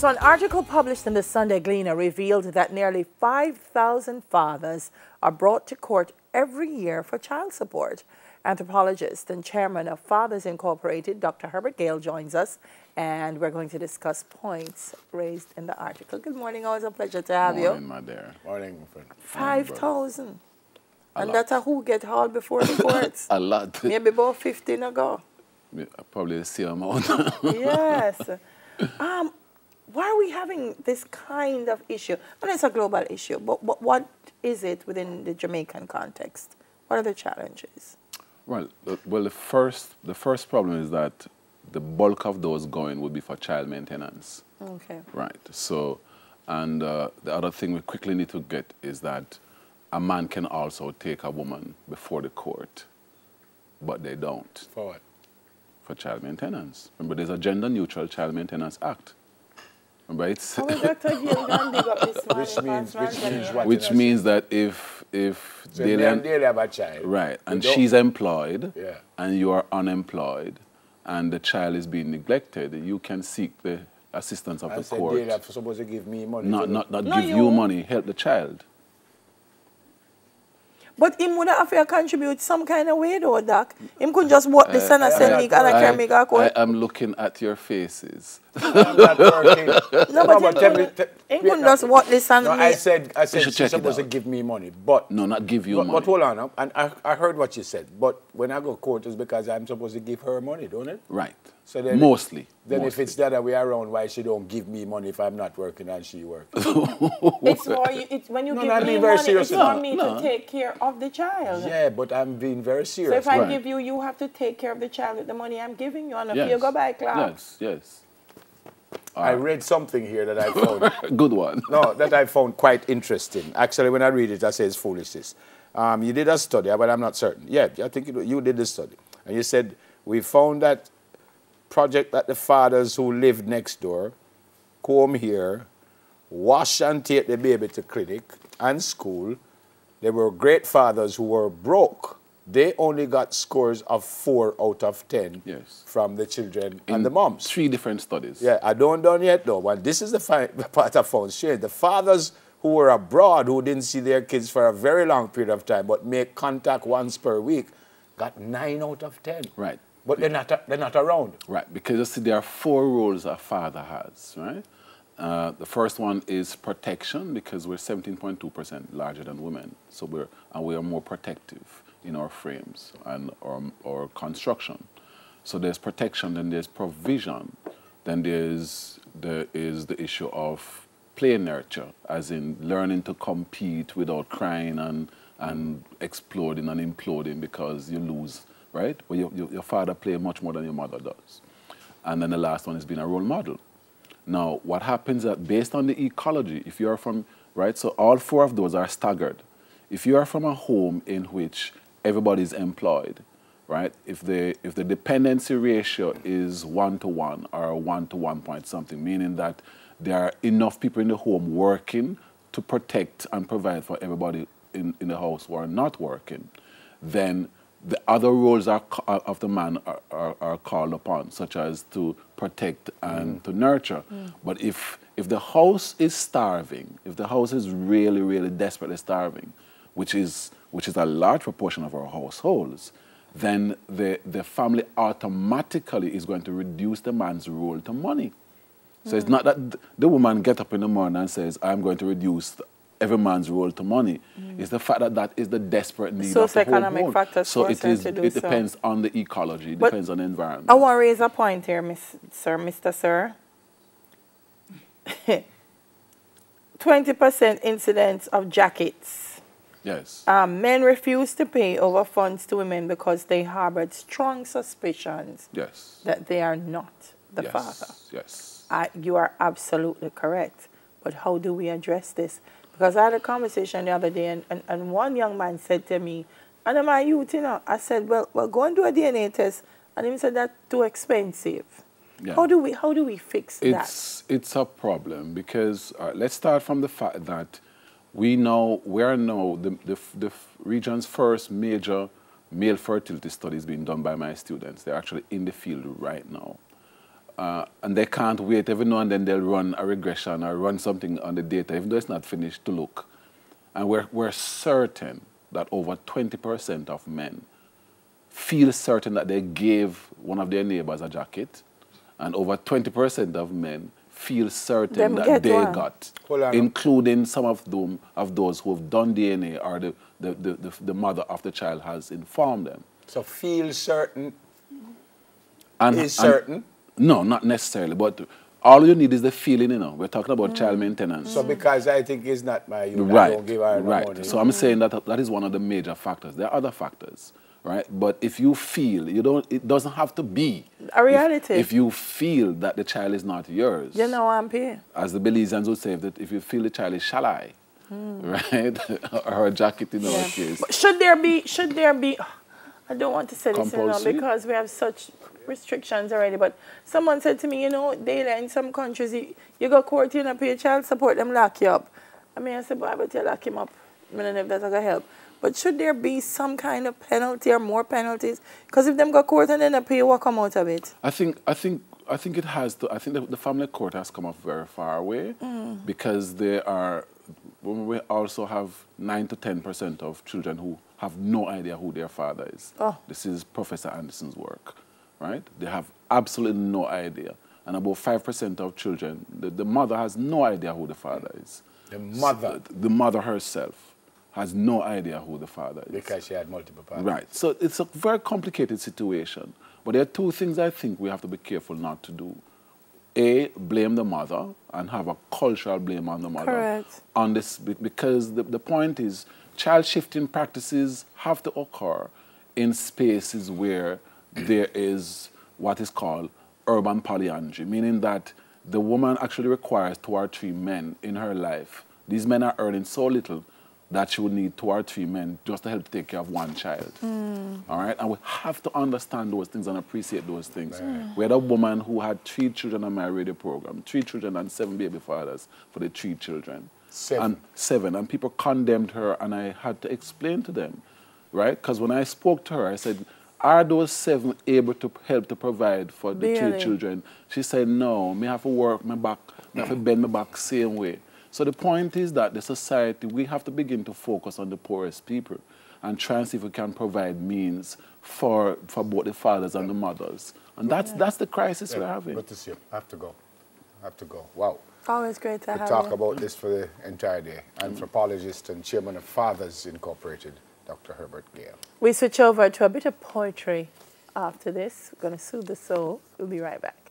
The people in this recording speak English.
So an article published in the Sunday Gleaner revealed that nearly 5,000 fathers are brought to court every year for child support. Anthropologist and chairman of Fathers Incorporated, Dr. Herbert Gale, joins us, and we're going to discuss points raised in the article. Good morning. Always a pleasure to have you. Morning, my dear. Morning, my friend. 5,000. And that's a who get hauled before the courts. A lot. Maybe about 15 ago. Probably the same amount. Yes. Why are we having this kind of issue? And it's a global issue, but what is it within the Jamaican context? What are the challenges? Well, the first problem is that the bulk of those going would be for child maintenance. Okay. Right. So, and the other thing we quickly need to get is that a man can also take a woman before the court, but they don't. For what? For child maintenance. Remember, there's a gender-neutral Child Maintenance Act. Remember, it's which means that if so they have a child, right, and she's employed, yeah, and you are unemployed, and the child is being neglected, you can seek the assistance of the court. They're supposed to give me money. Not give you money, help the child. But him would have to contribute some kind of way, though, Doc. Him could just walk the son and send me and I can make a court. I am looking at your faces. I'm not working. No, but him could just walk the son. No, I said she's supposed to give me money, but no, not give you money. But hold on, and I heard what you said. But when I go to court, it's because I'm supposed to give her money, don't it? Right. So then mostly. If it's the other way around, why she don't give me money if I'm not working and she works? It's more. It's when you give me money, it's for me to take care of the child. Yeah, but I'm being very serious. So if I give you, you have to take care of the child with the money I'm giving you, and if you go by class. Yes. I read something here that I found. Good one. No, that I found quite interesting. Actually, when I read it, I say it's foolishness. You did a study, but I'm not certain. Yeah, I think you did the study. And you said, we found that project that the fathers who lived next door come here, wash and take the baby to clinic and school. They were great fathers who were broke. They only got scores of 4 out of 10 from the children and the moms. 3 different studies. Yeah, I don't done yet though. Well, this is the part I found strange. The fathers who were abroad, who didn't see their kids for a very long period of time, but make contact once per week, got 9 out of 10. Right. But they're not around. Right, because you see, there are 4 roles a father has, right? The first one is protection, because we're 17.2% larger than women, so we are more protective in our frames and our construction. So there's protection, then there's provision, then there's the issue of play nurture, as in learning to compete without crying and exploding and imploding because you lose, right? But your father plays much more than your mother does. And then the last one is being a role model. Now, what happens is that based on the ecology, if you are from, right, so all 4 of those are staggered. If you are from a home in which everybody's employed, right, if the dependency ratio is 1-to-1 or 1-to-1 point something, meaning that there are enough people in the home working to protect and provide for everybody in the house who are not working, then the other roles of the man are called upon, such as to protect and to nurture. But if the house is starving, if the house is really, really desperately starving, which is a large proportion of our households, then the family automatically is going to reduce the man's role to money. So it's not that the woman gets up in the morning and says, I'm going to reduce every man's role to money. It's the fact that that is the desperate need of the whole home. Factors so it depends on the ecology, it depends on the environment. I want to raise a point here, Mr. Sir. 20% incidence of jackets. Yes. Men refuse to pay over funds to women because they harbored strong suspicions that they are not the father. Yes. You are absolutely correct. But how do we address this? Because I had a conversation the other day, and one young man said to me, and I'm a youth, you know, I said, well, go and do a DNA test. And he said, that's too expensive. Yeah. How do we fix that? It's a problem because let's start from the fact that we are now the region's first major male fertility study is being done by my students. They're actually in the field right now. and they can't wait. Every now and then they'll run a regression or run something on the data, even though it's not finished, to look. And we're certain that over 20% of men feel certain that they gave one of their neighbors a jacket, and over 20% of men feel certain that they got, including some of them, of those who have done DNA or the mother of the child has informed them. So feel certain is certain? No, not necessarily, but all you need is the feeling, you know. We're talking about child maintenance. So because I think it's not my unit, right, I don't give her no money. So I'm saying that that is one of the major factors. There are other factors, right? But if you feel, it doesn't have to be a reality. If you feel that the child is not yours. You know I'm here. As the Belizeans would say, that if you feel the child is shalai, right? Or a jacket in our case. But should there be, I don't want to say this, you know, because we have such restrictions already, but someone said to me, you know, in some countries, you go court, you know, pay child support, them lock you up. I mean, I said, boy, but you lock him up. I don't know if that's going to help. But should there be some kind of penalty or more penalties? Because if them go court and then they pay, what come out of it? I think it has to. I think the family court has come up very far away because we also have 9 to 10% of children who have no idea who their father is. Oh. This is Professor Anderson's work, right? They have absolutely no idea. And about 5% of children, the mother has no idea who the father is. The mother? So the mother herself has no idea who the father is. Because she had multiple fathers. Right. So it's a very complicated situation. But there are two things I think we have to be careful not to do. A, blame the mother and have a cultural blame on the mother. Correct. On this, because the point is, child shifting practices have to occur in spaces where there is what is called urban polyandry, meaning that the woman actually requires 2 or 3 men in her life. These men are earning so little that she would need 2 or 3 men just to help take care of 1 child. All right? And we have to understand those things and appreciate those things. We had a woman who had 3 children on my radio program, 3 children and 7 baby fathers for the 3 children. 7. And people condemned her, and I had to explain to them, right? Because when I spoke to her, I said, are those 7 able to help to provide for the 3 children? She said, no, me have to work my back, me have to bend my back same way. So the point is that the society, we have to begin to focus on the poorest people and try and see if we can provide means for both the fathers and the mothers. And that's the crisis we're having. Good to see you. I have to go. I have to go. Wow. Always great to have you. Talk about this for the entire day. Anthropologist and chairman of Fathers Incorporated, Dr. Herbert Gale. We switch over to a bit of poetry after this. We're going to soothe the soul. We'll be right back.